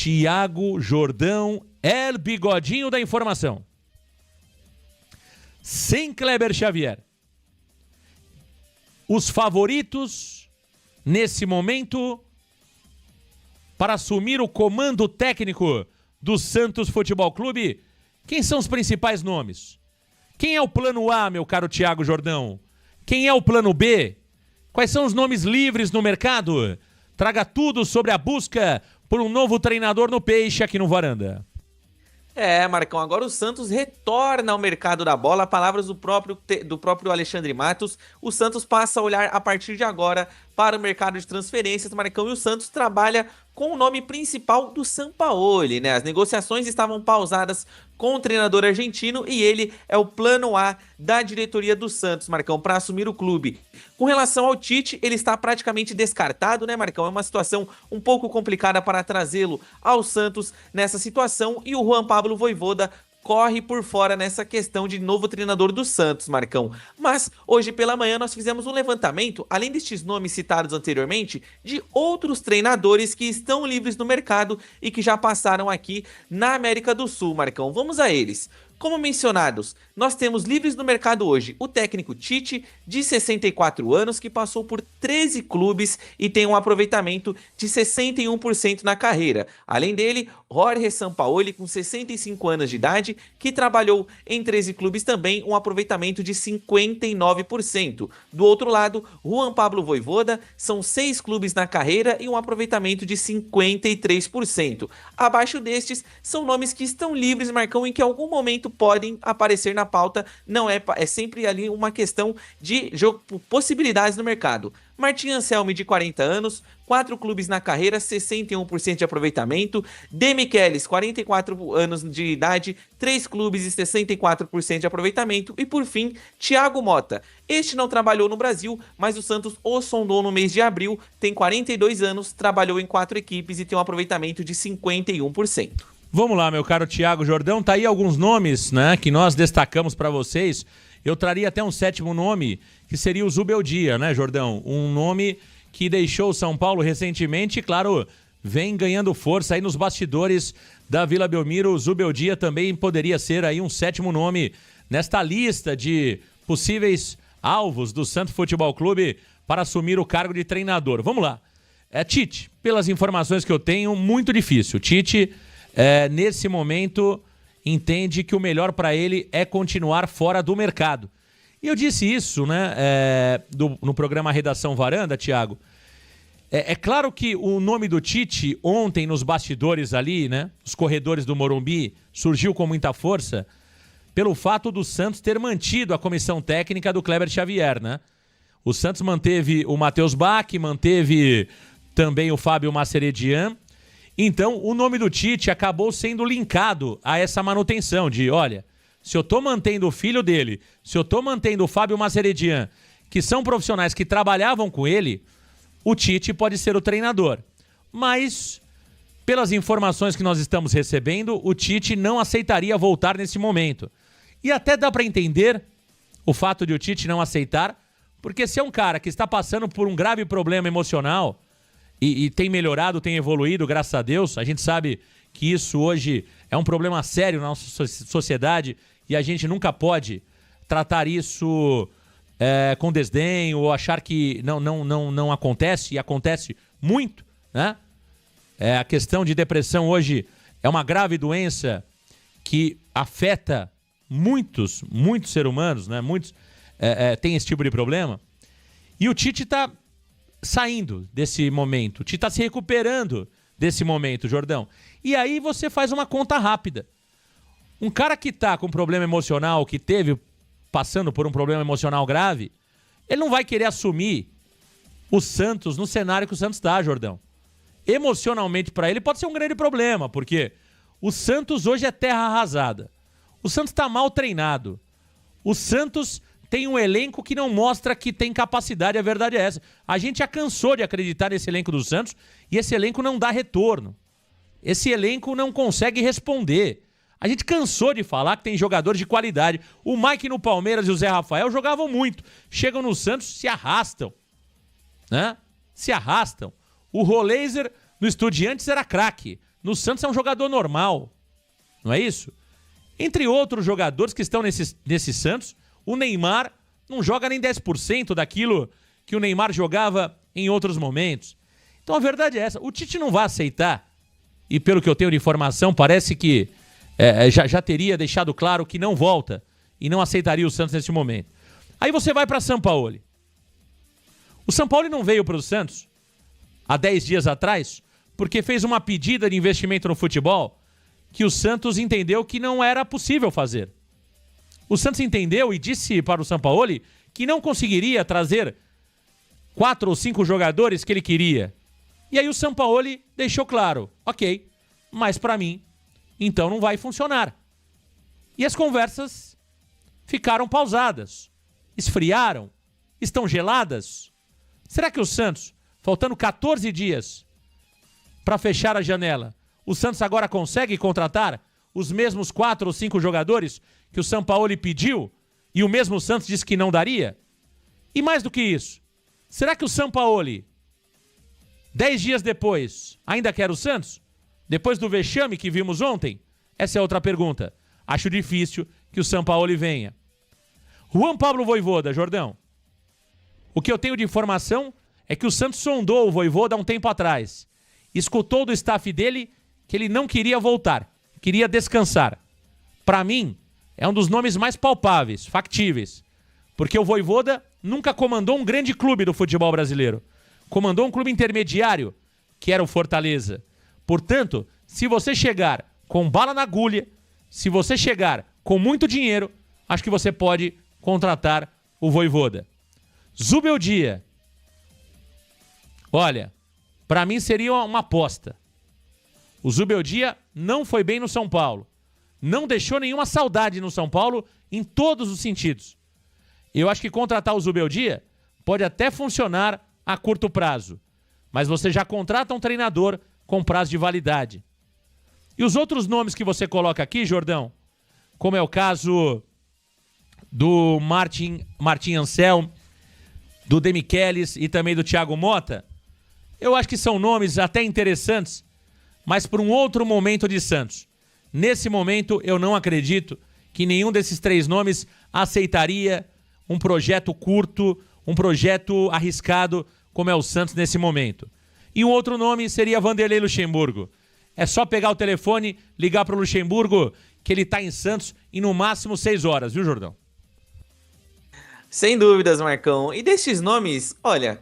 Tiago Jordão, El Bigodinho da informação. Sem Kleber Xavier. Os favoritos, nesse momento, para assumir o comando técnico do Santos Futebol Clube, quem são os principais nomes? Quem é o plano A, meu caro Tiago Jordão? Quem é o plano B? Quais são os nomes livres no mercado? Traga tudo sobre a busca por um novo treinador no Peixe aqui no Varanda. Marcão, agora o Santos retorna ao mercado da bola. Palavras do próprio Alexandre Matos. O Santos passa a olhar a partir de agora para o mercado de transferências, Marcão, e o Santos trabalha com o nome principal do Sampaoli, né? As negociações estavam pausadas com o treinador argentino e ele é o plano A da diretoria do Santos, Marcão, para assumir o clube. Com relação ao Tite, ele está praticamente descartado, né, Marcão? É uma situação um pouco complicada para trazê-lo ao Santos nessa situação e o Juan Pablo Vojvoda corre por fora nessa questão de novo treinador do Santos, Marcão. Mas hoje pela manhã nós fizemos um levantamento, além destes nomes citados anteriormente, de outros treinadores que estão livres no mercado e que já passaram aqui na América do Sul, Marcão. Vamos a eles. Como mencionados, nós temos livres no mercado hoje o técnico Tite, de 64 anos, que passou por 13 clubes e tem um aproveitamento de 61% na carreira. Além dele, Jorge Sampaoli, com 65 anos de idade, que trabalhou em 13 clubes também, um aproveitamento de 59%. Do outro lado, Juan Pablo Vojvoda, são 6 clubes na carreira e um aproveitamento de 53%. Abaixo destes, são nomes que estão livres, Marcão, em que em algum momento podem aparecer na pauta, não é sempre ali uma questão de possibilidades no mercado. Martim Anselmi, de 40 anos, 4 clubes na carreira, 61% de aproveitamento. Demichelis, 44 anos de idade, 3 clubes e 64% de aproveitamento. E por fim, Thiago Motta. Este não trabalhou no Brasil, mas o Santos o sondou no mês de abril, tem 42 anos, trabalhou em 4 equipes e tem um aproveitamento de 51%. Vamos lá, meu caro Tiago Jordão, tá aí alguns nomes, né, que nós destacamos para vocês. Eu traria até um 7º nome, que seria o Zubeldia, né, Jordão? Um nome que deixou o São Paulo recentemente e, claro, vem ganhando força aí nos bastidores da Vila Belmiro. O Zubeldia também poderia ser aí um 7º nome nesta lista de possíveis alvos do Santos Futebol Clube para assumir o cargo de treinador. Vamos lá. Tite, pelas informações que eu tenho, muito difícil. Tite, nesse momento, entende que o melhor para ele é continuar fora do mercado. E eu disse isso, né, no programa Redação Varanda, Thiago. É claro que o nome do Tite, ontem nos bastidores ali, né, os corredores do Morumbi, surgiu com muita força pelo fato do Santos ter mantido a comissão técnica do Kleber Xavier, né? O Santos manteve o Matheus Bach, manteve também o Fábio Maceredian. Então, o nome do Tite acabou sendo linkado a essa manutenção de, olha, se eu tô mantendo o filho dele, se eu tô mantendo o Fábio Maceredian, que são profissionais que trabalhavam com ele, o Tite pode ser o treinador. Mas, pelas informações que nós estamos recebendo, o Tite não aceitaria voltar nesse momento. E até dá para entender o fato de o Tite não aceitar, porque se é um cara que está passando por um grave problema emocional e tem melhorado, tem evoluído, graças a Deus, a gente sabe que isso hoje é um problema sério na nossa sociedade e a gente nunca pode tratar isso com desdém ou achar que não acontece, e acontece muito, né? A questão de depressão hoje é uma grave doença que afeta muitos seres humanos, né? Muitos têm esse tipo de problema. E o Tite está saindo desse momento. O Tite está se recuperando desse momento, Jordão. E aí você faz uma conta rápida. Um cara que está com problema emocional, que teve passando por um problema emocional grave, ele não vai querer assumir o Santos no cenário que o Santos está, Jordão. Emocionalmente para ele pode ser um grande problema, porque o Santos hoje é terra arrasada. O Santos está mal treinado. O Santos tem um elenco que não mostra que tem capacidade, a verdade é essa. A gente já cansou de acreditar nesse elenco do Santos e esse elenco não dá retorno. Esse elenco não consegue responder. A gente cansou de falar que tem jogadores de qualidade. O Mike no Palmeiras e o Zé Rafael jogavam muito. Chegam no Santos, se arrastam. Né? Se arrastam. O Roleiser no Estudiantes era craque. no Santos é um jogador normal, não é isso? Entre outros jogadores que estão nesse Santos, o Neymar não joga nem 10% daquilo que o Neymar jogava em outros momentos. Então a verdade é essa, o Tite não vai aceitar, e pelo que eu tenho de informação, parece que já teria deixado claro que não volta e não aceitaria o Santos nesse momento. Aí você vai para Sampaoli. O Sampaoli não veio para o Santos há 10 dias atrás porque fez uma pedida de investimento no futebol que o Santos entendeu que não era possível fazer. O Santos entendeu e disse para o Sampaoli que não conseguiria trazer 4 ou 5 jogadores que ele queria. E aí o Sampaoli deixou claro, ok, mas para mim, então não vai funcionar. E as conversas ficaram pausadas, esfriaram, estão geladas. Será que o Santos, faltando 14 dias para fechar a janela, o Santos agora consegue contratar os mesmos 4 ou 5 jogadores que o Sampaoli pediu e o mesmo Santos disse que não daria? E mais do que isso, será que o Sampaoli, 10 dias depois, ainda quer o Santos? Depois do vexame que vimos ontem? Essa é outra pergunta. Acho difícil que o Sampaoli venha. Juan Pablo Vojvoda, Jordão. O que eu tenho de informação é que o Santos sondou o Vojvoda há um tempo atrás. Escutou do staff dele que ele não queria voltar, queria descansar. Para mim, é um dos nomes mais palpáveis, factíveis. Porque o Vojvoda nunca comandou um grande clube do futebol brasileiro. Comandou um clube intermediário, que era o Fortaleza. Portanto, se você chegar com bala na agulha, se você chegar com muito dinheiro, acho que você pode contratar o Vojvoda. Zubeldia. Olha, para mim seria uma aposta. O Zubeldia não foi bem no São Paulo. Não deixou nenhuma saudade no São Paulo em todos os sentidos. Eu acho que contratar o Zubeldia pode até funcionar a curto prazo. Mas você já contrata um treinador com prazo de validade. E os outros nomes que você coloca aqui, Jordão, como é o caso do Martin Anselmo, do Demichelis e também do Thiago Motta, eu acho que são nomes até interessantes, mas para um outro momento de Santos. Nesse momento, eu não acredito que nenhum desses 3 nomes aceitaria um projeto curto, um projeto arriscado, como é o Santos nesse momento. E um outro nome seria Vanderlei Luxemburgo. É só pegar o telefone, ligar para o Luxemburgo, que ele está em Santos em no máximo 6 horas, viu, Jordão? Sem dúvidas, Marcão. E destes nomes, olha,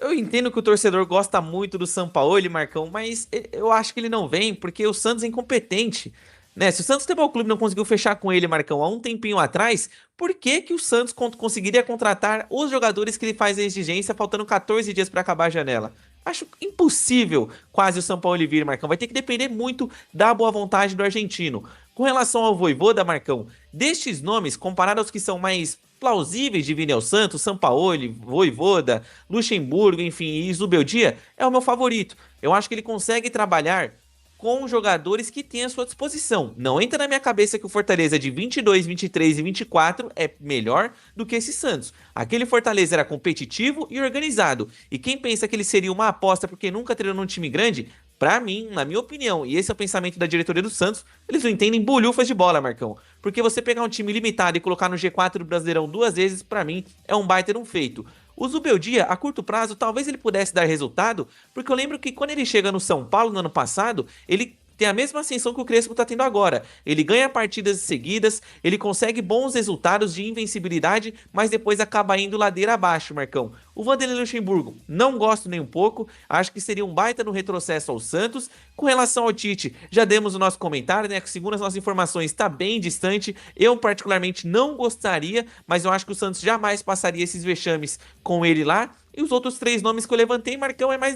eu entendo que o torcedor gosta muito do Sampaoli, Marcão, mas eu acho que ele não vem porque o Santos é incompetente, né? Se o Santos Futebol Clube não conseguiu fechar com ele, Marcão, há um tempinho atrás, por que o Santos conseguiria contratar os jogadores que ele faz a exigência faltando 14 dias para acabar a janela? Acho impossível quase o Sampaoli vir, Marcão. Vai ter que depender muito da boa vontade do argentino. Com relação ao Vojvoda, Marcão, destes nomes, comparado aos que são mais plausíveis de vir ao Santos, Sampaoli, Vojvoda, Luxemburgo, enfim, e Zubeldia, é o meu favorito. Eu acho que ele consegue trabalhar com jogadores que tem à sua disposição. Não entra na minha cabeça que o Fortaleza de 22, 23 e 24 é melhor do que esse Santos. Aquele Fortaleza era competitivo e organizado. E quem pensa que ele seria uma aposta porque nunca treinou num time grande, pra mim, na minha opinião, e esse é o pensamento da diretoria do Santos, eles não entendem bolhufas de bola, Marcão. Porque você pegar um time limitado e colocar no G4 do Brasileirão 2 vezes, pra mim, é um baita de um feito. O Zubeldia, a curto prazo, talvez ele pudesse dar resultado, porque eu lembro que quando ele chega no São Paulo no ano passado, ele tem a mesma ascensão que o Crespo está tendo agora. Ele ganha partidas seguidas, ele consegue bons resultados de invencibilidade, mas depois acaba indo ladeira abaixo, Marcão. O Vanderlei Luxemburgo, não gosto nem um pouco, acho que seria um baita no retrocesso ao Santos. Com relação ao Tite, já demos o nosso comentário, né, que segundo as nossas informações está bem distante. Eu particularmente não gostaria, mas eu acho que o Santos jamais passaria esses vexames com ele lá. E os outros 3 nomes que eu levantei, Marcão, é mais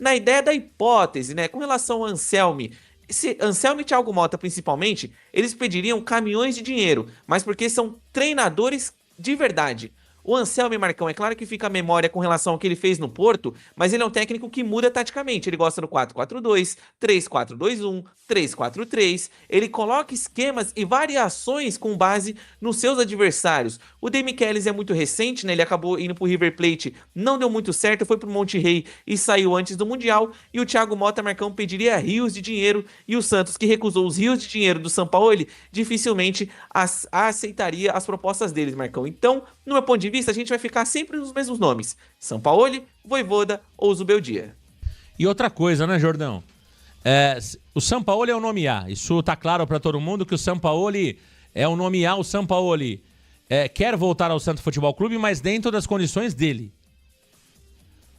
na ideia da hipótese, né? Com relação ao Anselmi, Anselmo e Thiago Motta, principalmente, eles pediriam caminhões de dinheiro, mas porque são treinadores de verdade. O Anselmi, Marcão, é claro que fica a memória com relação ao que ele fez no Porto, mas ele é um técnico que muda taticamente. Ele gosta do 4-4-2, 3-4-2-1, 3-4-3. Ele coloca esquemas e variações com base nos seus adversários. O Demichelis é muito recente, né? Ele acabou indo pro River Plate, não deu muito certo, foi pro Monterrey e saiu antes do Mundial. E o Thiago Motta, Marcão, pediria rios de dinheiro, e o Santos, que recusou os rios de dinheiro do Sampaoli, dificilmente aceitaria as propostas deles, Marcão. Então, no meu ponto de vista, a gente vai ficar sempre nos mesmos nomes: Sampaoli, Vojvoda ou Zubeldia. E outra coisa, né, Jordão? O Sampaoli é o nome A. Isso tá claro para todo mundo que o Sampaoli é o nome A. O Sampaoli quer voltar ao Santos Futebol Clube, mas dentro das condições dele.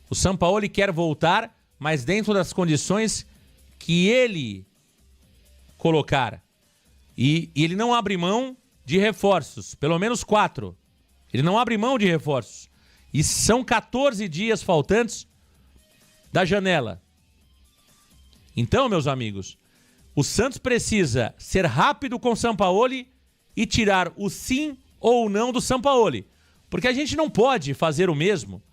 O Sampaoli quer voltar, mas dentro das condições que ele colocar. E ele não abre mão de reforços, pelo menos 4. Ele não abre mão de reforços. E são 14 dias faltantes da janela. Então, meus amigos, o Santos precisa ser rápido com o Sampaoli e tirar o sim ou o não do Sampaoli. Porque a gente não pode fazer o mesmo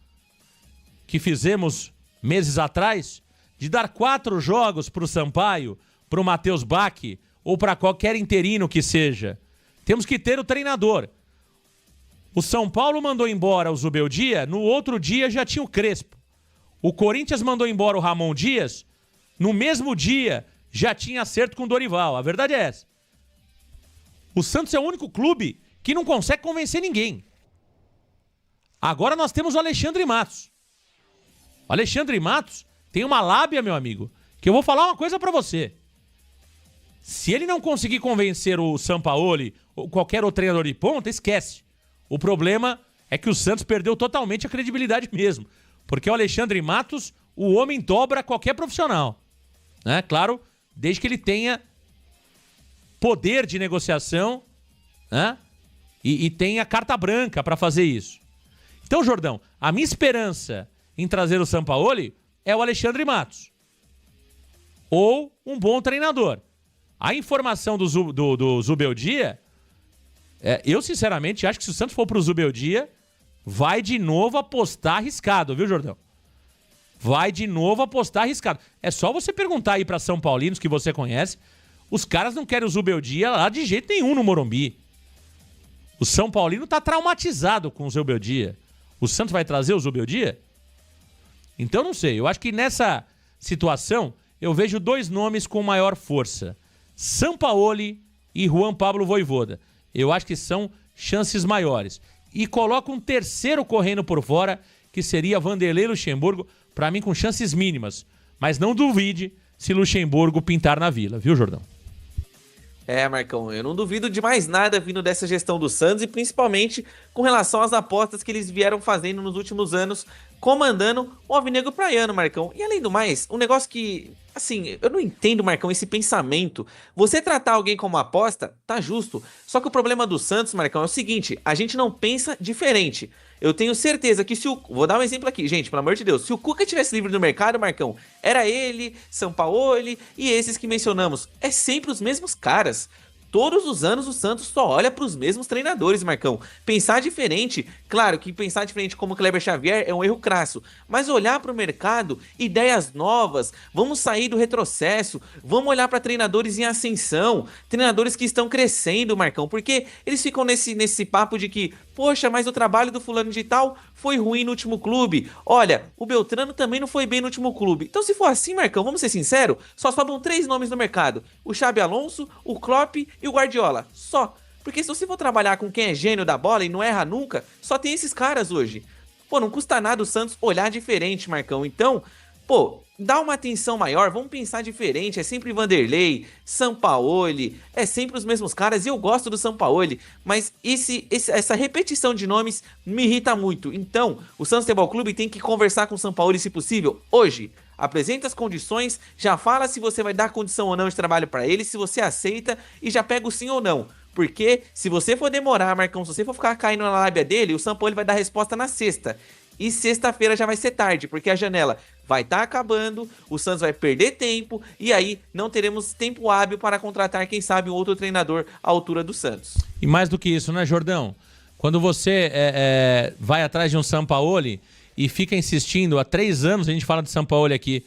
que fizemos meses atrás, de dar 4 jogos para o Sampaio, para o Matheus Bach ou para qualquer interino que seja. Temos que ter o treinador. O São Paulo mandou embora o Zubeldia, no outro dia já tinha o Crespo. O Corinthians mandou embora o Ramon Dias, no mesmo dia já tinha acerto com o Dorival. A verdade é essa. O Santos é o único clube que não consegue convencer ninguém. Agora nós temos o Alexandre Matos. O Alexandre Matos tem uma lábia, meu amigo, que eu vou falar uma coisa pra você. Se ele não conseguir convencer o Sampaoli ou qualquer outro treinador de ponta, esquece. O problema é que o Santos perdeu totalmente a credibilidade mesmo. Porque o Alexandre Matos, o homem dobra qualquer profissional. Né? Claro, desde que ele tenha poder de negociação, né? E tenha carta branca para fazer isso. Então, Jordão, a minha esperança em trazer o Sampaoli é o Alexandre Matos. Ou um bom treinador. A informação do Zubeldia, eu sinceramente acho que se o Santos for pro Zubeldia, vai de novo apostar arriscado, viu, Jordão? Vai de novo apostar arriscado. É só você perguntar aí pra São Paulinos que você conhece, os caras não querem o Zubeldia lá de jeito nenhum no Morumbi. O São Paulino tá traumatizado com o Zubeldia. O Santos vai trazer o Zubeldia? Então não sei, eu acho que nessa situação eu vejo 2 nomes com maior força: Sampaoli e Juan Pablo Vojvoda. Eu acho que são chances maiores. E coloco um terceiro correndo por fora, que seria Vanderlei Luxemburgo, para mim com chances mínimas. Mas não duvide se Luxemburgo pintar na Vila, viu, Jordão? Marcão, eu não duvido de mais nada vindo dessa gestão do Santos, e principalmente com relação às apostas que eles vieram fazendo nos últimos anos, comandando o Alvinegro Praiano, Marcão. E além do mais, um negócio que, assim, eu não entendo, Marcão, esse pensamento. Você tratar alguém como aposta, tá justo. Só que o problema do Santos, Marcão, é o seguinte: a gente não pensa diferente. Eu tenho certeza que se o... Vou dar um exemplo aqui, gente, pelo amor de Deus. Se o Cuca tivesse livre no mercado, Marcão, era ele, Sampaoli e esses que mencionamos. É sempre os mesmos caras. Todos os anos o Santos só olha para os mesmos treinadores, Marcão. Pensar diferente, claro que pensar diferente como o Kleber Xavier é um erro crasso, mas olhar para o mercado, ideias novas, vamos sair do retrocesso, vamos olhar para treinadores em ascensão, treinadores que estão crescendo, Marcão, porque eles ficam nesse papo de que, poxa, mas o trabalho do fulano de tal foi ruim no último clube. Olha, o Beltrano também não foi bem no último clube. Então, se for assim, Marcão, vamos ser sinceros, só sobram 3 nomes no mercado: o Xabi Alonso, o Klopp e o Guardiola. Só. Porque se você for trabalhar com quem é gênio da bola e não erra nunca, só tem esses caras hoje. Pô, não custa nada o Santos olhar diferente, Marcão. Então, pô, dá uma atenção maior, vamos pensar diferente. É sempre Vanderlei, Sampaoli, é sempre os mesmos caras. E eu gosto do Sampaoli, mas essa repetição de nomes me irrita muito. Então, o Santos Futebol Clube tem que conversar com o Sampaoli, se possível, hoje. Apresenta as condições, já fala se você vai dar condição ou não de trabalho para ele, se você aceita, e já pega o sim ou não. Porque se você for demorar, Marcão, se você for ficar caindo na lábia dele, o Sampaoli vai dar resposta na sexta. E sexta-feira já vai ser tarde, porque a janela vai estar acabando, o Santos vai perder tempo, e aí não teremos tempo hábil para contratar, quem sabe, um outro treinador à altura do Santos. E mais do que isso, né, Jordão? Quando você vai atrás de um Sampaoli e fica insistindo, há 3 anos a gente fala de Sampaoli aqui,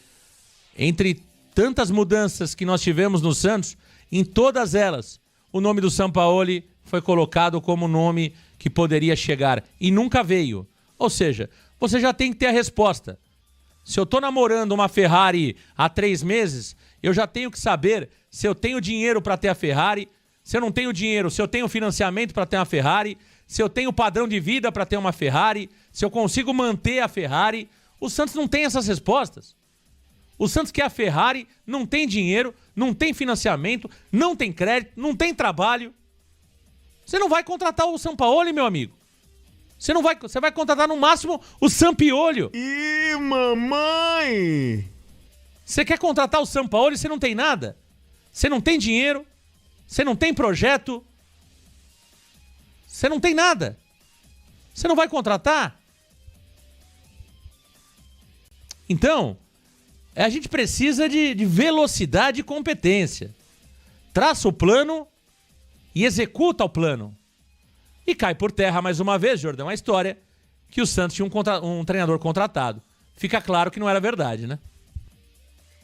entre tantas mudanças que nós tivemos no Santos, em todas elas, o nome do Sampaoli foi colocado como nome que poderia chegar e nunca veio. Ou seja, você já tem que ter a resposta. Se eu tô namorando uma Ferrari há 3 meses, eu já tenho que saber se eu tenho dinheiro para ter a Ferrari, se eu não tenho dinheiro, se eu tenho financiamento para ter uma Ferrari, se eu tenho padrão de vida para ter uma Ferrari, se eu consigo manter a Ferrari. O Santos não tem essas respostas. O Santos quer a Ferrari, não tem dinheiro, não tem financiamento, não tem crédito, não tem trabalho. Você não vai contratar o Sampaoli, meu amigo. Você vai contratar no máximo o Sampiolho. Ih, mamãe! Você quer contratar o Sampaoli, você não tem nada. Você não tem dinheiro, você não tem projeto, você não tem nada. Você não vai contratar? Então, a gente precisa de velocidade e competência. Traça o plano e executa o plano. E cai por terra mais uma vez, Jordão, a história que o Santos tinha um treinador contratado. Fica claro que não era verdade, né?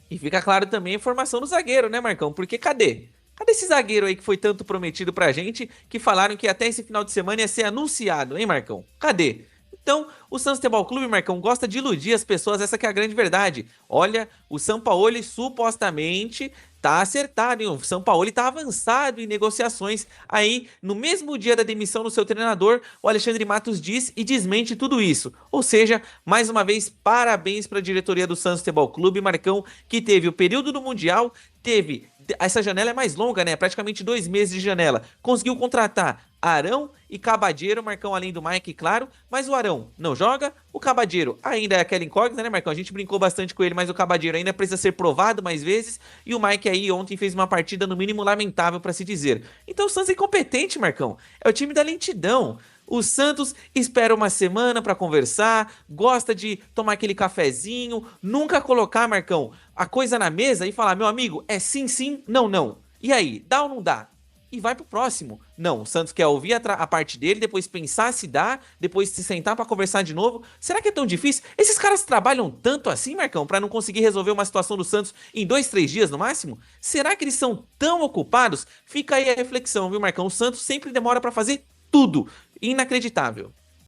E fica claro também a informação do zagueiro, né, Marcão? Porque cadê? Cadê esse zagueiro aí que foi tanto prometido pra gente, que falaram que até esse final de semana ia ser anunciado, hein, Marcão? Cadê? Então, o Santos Futebol Clube, Marcão, gosta de iludir as pessoas, essa que é a grande verdade. Olha, o Sampaoli supostamente tá acertado, hein? O Sampaoli tá avançado em negociações. Aí, no mesmo dia da demissão do seu treinador, o Alexandre Matos diz e desmente tudo isso. Ou seja, mais uma vez, parabéns para a diretoria do Santos Futebol Clube, Marcão, que teve o período do Mundial, teve... Essa janela é mais longa, né? Praticamente 2 meses de janela. Conseguiu contratar Arão e Cabadeiro, Marcão, além do Mike, claro. Mas o Arão não joga. O Cabadeiro ainda é aquela incógnita, né, Marcão? A gente brincou bastante com ele, mas o Cabadeiro ainda precisa ser provado mais vezes. E o Mike aí ontem fez uma partida, no mínimo, lamentável pra se dizer. Então o Santos é incompetente, Marcão. É o time da lentidão. O Santos espera uma semana pra conversar, gosta de tomar aquele cafezinho, nunca colocar, Marcão, a coisa na mesa e falar, meu amigo, é sim, sim, não, não. E aí, dá ou não dá? E vai pro próximo. Não, o Santos quer ouvir a parte dele, depois pensar se dá, depois se sentar pra conversar de novo. Será que é tão difícil? Esses caras trabalham tanto assim, Marcão, pra não conseguir resolver uma situação do Santos em 2, 3 dias no máximo? Será que eles são tão ocupados? Fica aí a reflexão, viu, Marcão? O Santos sempre demora pra fazer tudo. Inacreditável.